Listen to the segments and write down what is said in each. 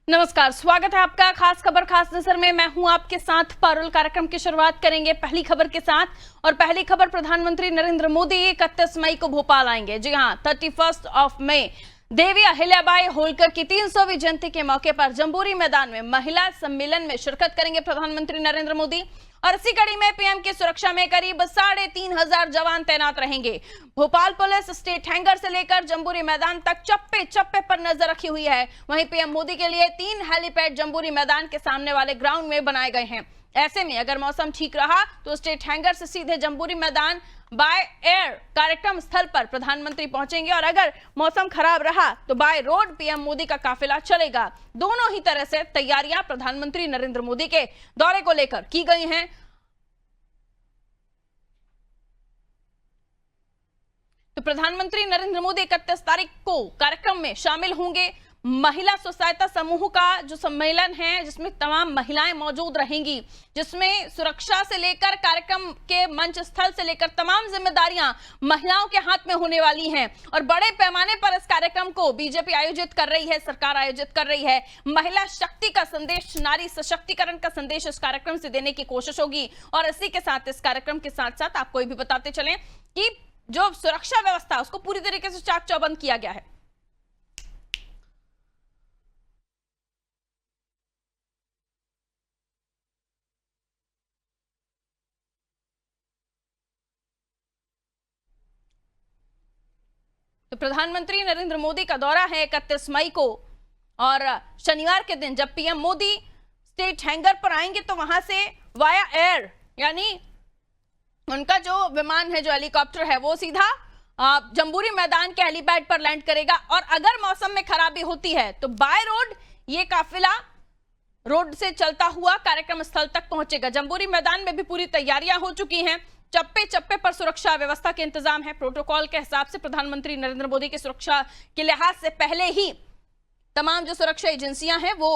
नमस्कार, स्वागत है आपका खास खबर खास नजर में। मैं हूं आपके साथ पारुल। कार्यक्रम की शुरुआत करेंगे पहली खबर के साथ। और पहली खबर, प्रधानमंत्री नरेंद्र मोदी 31 मई को भोपाल आएंगे। जी हां, 31 मई देवी अहिल्याबाई होलकर की 300वीं जयंती के मौके पर जंबूरी मैदान में महिला सम्मेलन में शिरकत करेंगे प्रधानमंत्री नरेंद्र मोदी। और इसी कड़ी में पीएम की सुरक्षा में करीब 3,500 जवान तैनात रहेंगे। भोपाल पुलिस स्टेट हैंगर से लेकर जंबूरी मैदान तक चप्पे चप्पे पर नजर रखी हुई है। वहीं पीएम मोदी के लिए 3 हेलीपैड जंबूरी मैदान के सामने वाले ग्राउंड में बनाए गए हैं। ऐसे में अगर मौसम ठीक रहा तो स्टेट हैंगर से सीधे जंबूरी मैदान बाय एयर कार्यक्रम स्थल पर प्रधानमंत्री पहुंचेंगे, और अगर मौसम खराब रहा तो बाय रोड पीएम मोदी का काफिला चलेगा। दोनों ही तरह से तैयारियां प्रधानमंत्री नरेंद्र मोदी के दौरे को लेकर की गई हैं। तो प्रधानमंत्री नरेंद्र मोदी 31 तारीख को कार्यक्रम में शामिल होंगे। महिला स्व सहायता समूह का जो सम्मेलन है, जिसमें तमाम महिलाएं मौजूद रहेंगी, जिसमें सुरक्षा से लेकर कार्यक्रम के मंच स्थल से लेकर तमाम जिम्मेदारियां महिलाओं के हाथ में होने वाली हैं। और बड़े पैमाने पर इस कार्यक्रम को बीजेपी आयोजित कर रही है, सरकार आयोजित कर रही है। महिला शक्ति का संदेश, नारी सशक्तिकरण का संदेश इस कार्यक्रम से देने की कोशिश होगी। और इसी के साथ, इस कार्यक्रम के साथ साथ आपको ये भी बताते चलें कि जो सुरक्षा व्यवस्था उसको पूरी तरीके से चाक चौबंद किया गया है। तो प्रधानमंत्री नरेंद्र मोदी का दौरा है 31 मई को, और शनिवार के दिन जब पीएम मोदी स्टेट हैंगर पर आएंगे तो वहां से वाया एयर, यानी उनका जो विमान है, जो हेलीकॉप्टर है, वो सीधा जंबूरी मैदान के हेलीपैड पर लैंड करेगा। और अगर मौसम में खराबी होती है तो बाय रोड ये काफिला रोड से चलता हुआ कार्यक्रम स्थल तक पहुंचेगा। जंबूरी मैदान में भी पूरी तैयारियां हो चुकी हैं। चप्पे चप्पे पर सुरक्षा व्यवस्था के इंतजाम है। प्रोटोकॉल के हिसाब से प्रधानमंत्री नरेंद्र मोदी की सुरक्षा के लिहाज से पहले ही तमाम जो सुरक्षा एजेंसियां हैं वो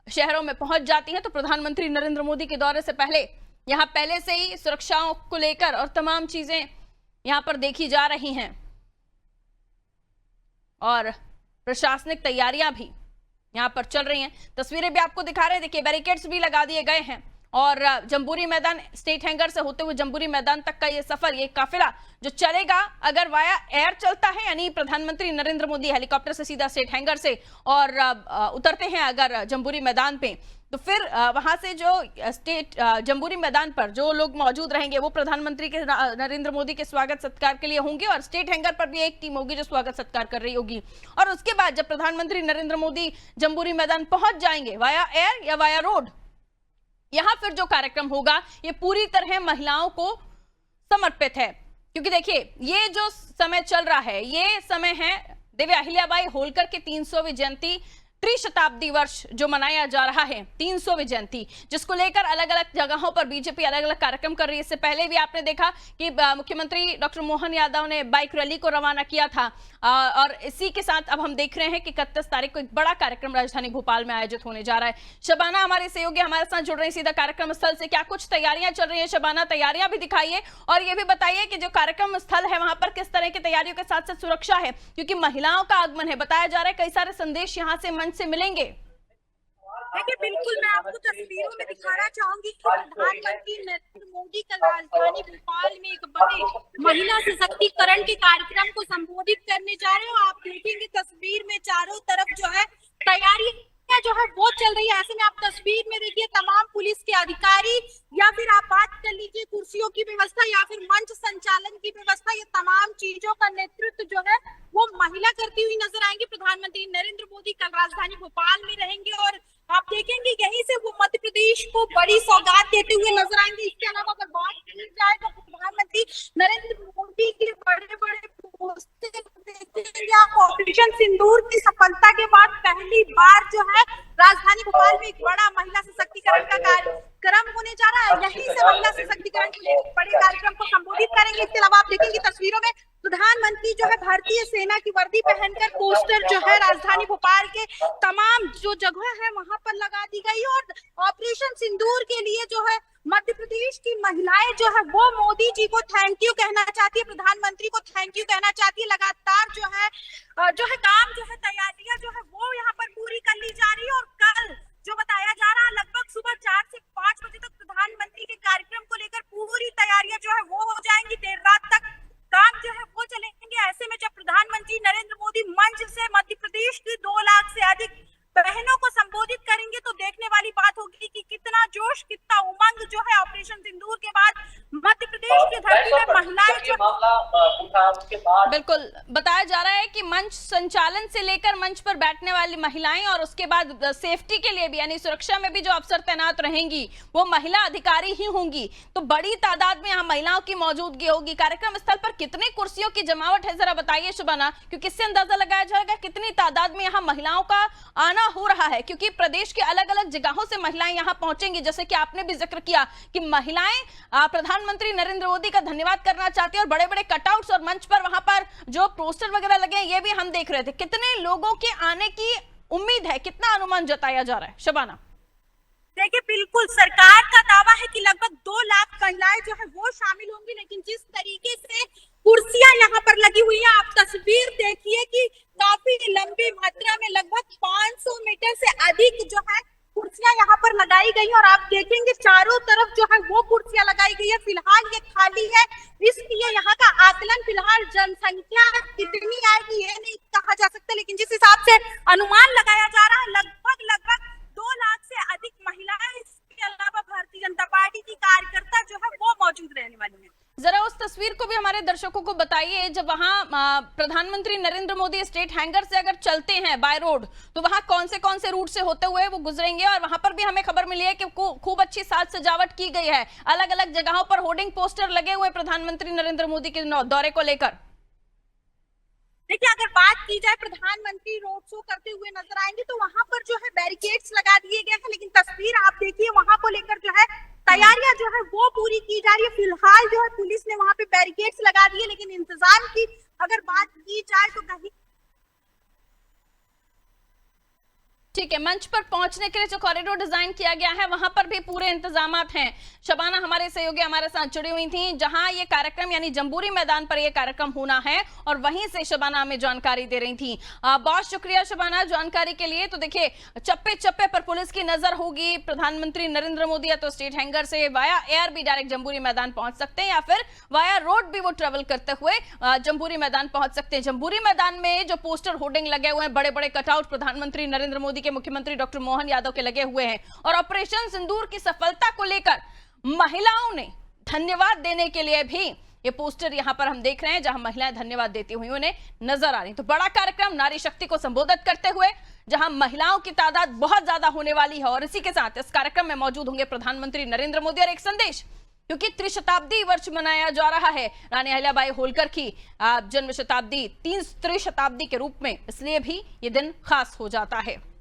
शहरों में पहुंच जाती हैं। तो प्रधानमंत्री नरेंद्र मोदी के दौरे से पहले यहां पहले से ही सुरक्षाओं को लेकर और तमाम चीजें यहां पर देखी जा रही हैं, और प्रशासनिक तैयारियां भी यहां पर चल रही हैं। तस्वीरें भी आपको दिखा रहे हैं, देखिए बैरिकेड्स भी लगा दिए गए हैं। और जंबूरी मैदान, स्टेट हैंगर से होते हुए जंबूरी मैदान तक का ये सफर, ये काफिला जो चलेगा, अगर वाया एयर चलता है, यानी प्रधानमंत्री नरेंद्र मोदी हेलीकॉप्टर से सीधा स्टेट हैंगर से और उतरते हैं अगर जंबूरी मैदान पे, तो फिर वहां से जो स्टेट जंबूरी मैदान पर जो लोग मौजूद रहेंगे वो प्रधानमंत्री के नरेंद्र मोदी के स्वागत सत्कार के लिए होंगे। और स्टेट हैंगर पर भी एक टीम होगी जो स्वागत सत्कार कर रही होगी। और उसके बाद जब प्रधानमंत्री नरेंद्र मोदी जंबूरी मैदान पहुंच जाएंगे वाया एयर या वाया रोड, यहां फिर जो कार्यक्रम होगा ये पूरी तरह महिलाओं को समर्पित है। क्योंकि देखिए, ये जो समय चल रहा है, ये समय है देवी अहिल्याबाई होलकर की 300वीं जयंती, त्रिशताब्दी वर्ष जो मनाया जा रहा है, 300वीं जयंती, जिसको लेकर अलग अलग जगहों पर बीजेपी अलग अलग कार्यक्रम कर रही है। इससे पहले भी आपने देखा कि मुख्यमंत्री डॉक्टर मोहन यादव ने बाइक रैली को रवाना किया था। और इसी के साथ अब हम देख रहे हैं कि 31 तारीख को एक बड़ा कार्यक्रम राजधानी भोपाल में आयोजित होने जा रहा है। शबाना हमारे सहयोगी हमारे साथ जुड़ रही है सीधा कार्यक्रम स्थल से। क्या कुछ तैयारियां चल रही है शबाना? तैयारियां भी दिखाइए, और ये भी बताइए कि जो कार्यक्रम स्थल है वहां पर किस तरह की तैयारियों के साथ साथ सुरक्षा है, क्योंकि महिलाओं का आगमन है, बताया जा रहा है कई सारे संदेश यहाँ से मंच से मिलेंगे। देखिए, बिल्कुल मैं आपको तस्वीरों में दिखाना चाहूंगी कि प्रधानमंत्री नरेंद्र मोदी कल राजधानी भोपाल में एक बड़े महिला सशक्तिकरण के कार्यक्रम को संबोधित करने जा रहे हो। आप देखेंगे तस्वीर में चारों तरफ जो है तैयारी जो है वो चल रही है। ऐसे में आप तस्वीर में देखिए तमाम पुलिस के अधिकारी, या फिर आप बात कर लीजिए कुर्सियों की व्यवस्था या फिर मंच संचालन की व्यवस्था, ये तमाम चीजों का नेतृत्व जो है वो महिला करती हुई नजर आएंगी। प्रधानमंत्री नरेंद्र मोदी कल राजधानी भोपाल में रहेंगे और आप देखेंगे यहीं से वो मध्य प्रदेश को बड़ी सौगात देते हुए नजर आएंगे। इसके अलावा अगर बात की जाए तो प्रधानमंत्री नरेंद्र मोदी के बड़े बड़े ऑपरेशन सिंदूर की सफलता के बाद पहली बार जो है राजधानी भोपाल में एक बड़ा महिला सशक्तिकरण का कार्यक्रम होने जा रहा है। यहीं से महिला सशक्तिकरण के बड़े कार्यक्रम को संबोधित करेंगे। इसके अलावा आप देखेंगे तस्वीरों में प्रधानमंत्री जो है भारतीय सेना की वर्दी पहनकर पोस्टर जो है राजधानी भोपाल के तमाम जो जगह है वहां पर लगा दी गई, और ऑपरेशन सिंदूर के लिए जो है मध्य प्रदेश की महिलाएं जो है वो मोदी जी को थैंक यू कहना चाहती है, प्रधानमंत्री को थैंक यू कहना चाहती है। लगातार जो है काम जो है तैयारियां जो है वो यहाँ पर पूरी कर ली जा रही है। और कल उसके बाद बिल्कुल बताया जा रहा है कि मंच संचालन से लेकर मंच पर बैठने वाली महिलाएं और उसके बाद सेफ्टी के लिए भी यानी सुरक्षा में भी जो अफसर तैनात रहेंगी वो महिला अधिकारी ही होंगी। तो बड़ी तादाद में यहाँ महिलाओं की मौजूदगी होगी। कार्यक्रम स्थल पर कितनी कुर्सियों की जमावट है जरा बताइए शुभाना, क्योंकि इससे अंदाजा लगाया जाएगा कितनी तादाद में यहाँ महिलाओं का आना हो रहा है, क्योंकि प्रदेश के अलग अलग जगहों से महिलाएं यहाँ पहुंचेंगी। जैसे कि आपने भी जिक्र किया कि महिलाएं प्रधानमंत्री नरेंद्र मोदी का धन्यवाद करना चाहती है और बड़े बड़े कटआउट्स और मंच पर वहां पर जो पोस्टर वगैरह लगे हैं ये भी हम देख रहे थे। कितने लोगों के आने की उम्मीद है, कितना अनुमान जताया जा रहा है शबाना? देखिए बिल्कुल सरकार का दावा है कि लगभग 2 लाख महिलाएं जो है वो शामिल होंगी, लेकिन जिस तरीके से कुर्सियां यहाँ पर लगी हुई है आप तस्वीर देखिए कि काफी लंबी मात्रा में लगभग 500 मीटर से अधिक जो है कुर्सियां यहाँ पर लगाई गई और आप देखेंगे चारों तरफ जो है वो कुर्सियां लगाई गई है। फिलहाल ये खाली है, इसलिए यहाँ का आकलन फिलहाल जनसंख्या कितनी आएगी ये नहीं कहा जा सकता, लेकिन जिस हिसाब से अनुमान लगाया जा रहा है लगभग 2 लाख से अधिक महिलाएं, इसके अलावा भारतीय जनता पार्टी की कार्यकर्ता जो है वो मौजूद रहने वाली है। जरा उस तस्वीर को भी हमारे दर्शकों को बताइए, जब वहां प्रधानमंत्री नरेंद्र मोदी स्टेट हैंगर से अगर चलते हैं बाय रोड तो वहां कौन से रूट से होते हुए वो गुजरेंगे, और वहां पर भी हमें खबर मिली है कि खूब अच्छी साज सजावट की गई है, अलग अलग जगहों पर होर्डिंग पोस्टर लगे हुए प्रधानमंत्री नरेंद्र मोदी के दौरे को लेकर। देखिए अगर बात की जाए प्रधानमंत्री रोड शो करते हुए नजर आएंगे तो वहां पर जो है बैरिकेड्स लगा दिए गए हैं, लेकिन तस्वीर आप देखिए वहां को लेकर जो है तैयारियां जो है वो पूरी की जा रही है। फिलहाल जो है पुलिस ने वहां पे बैरिकेड्स लगा दिए, लेकिन इंतजाम की अगर बात की जाए तो कहीं ठीक है, मंच पर पहुंचने के लिए जो कॉरिडोर डिजाइन किया गया है वहां पर भी पूरे इंतजामात हैं। शबाना हमारे सहयोगी हमारे साथ जुड़ी हुई थी, जहां ये कार्यक्रम यानी जंबूरी मैदान पर ये कार्यक्रम होना है और वहीं से शबाना हमें जानकारी दे रही थी। बहुत शुक्रिया शबाना जानकारी के लिए। तो देखिए चप्पे चप्पे पर पुलिस की नजर होगी। प्रधानमंत्री नरेंद्र मोदी या तो स्टेट हैंगर से वाया एयर भी डायरेक्ट जंबूरी मैदान पहुंच सकते हैं या फिर वाया रोड भी वो ट्रेवल करते हुए जंबूरी मैदान पहुंच सकते हैं। जंबूरी मैदान में जो पोस्टर होर्डिंग लगे हुए हैं, बड़े बड़े कटआउट प्रधानमंत्री नरेंद्र मोदी के मुख्यमंत्री डॉक्टर मोहन यादव के लगे हुए हैं और ऑपरेशन सिंदूर की सफलता को लेकर महिलाओं ने धन्यवाद देने के लिए भी ये पोस्टर यहां पर हम देख रहे हैं, जहां महिलाएं धन्यवाद देती हुई उन्हें नजर आ रही। तो बड़ा कार्यक्रम नारी शक्ति को संबोधित करते हुए जहां महिलाओं की तादाद बहुत ज्यादा होने वाली है और इसी के साथ इस कार्यक्रम में मौजूद होंगे प्रधानमंत्री नरेंद्र मोदी और एक संदेश, क्योंकि त्रिशताब्दी वर्ष मनाया जा रहा है रानी अहिल्याबाई होलकर की जन्म शताब्दी 3 त्रिशताब्दी के रूप में, इसलिए भी ये दिन खास हो जाता है।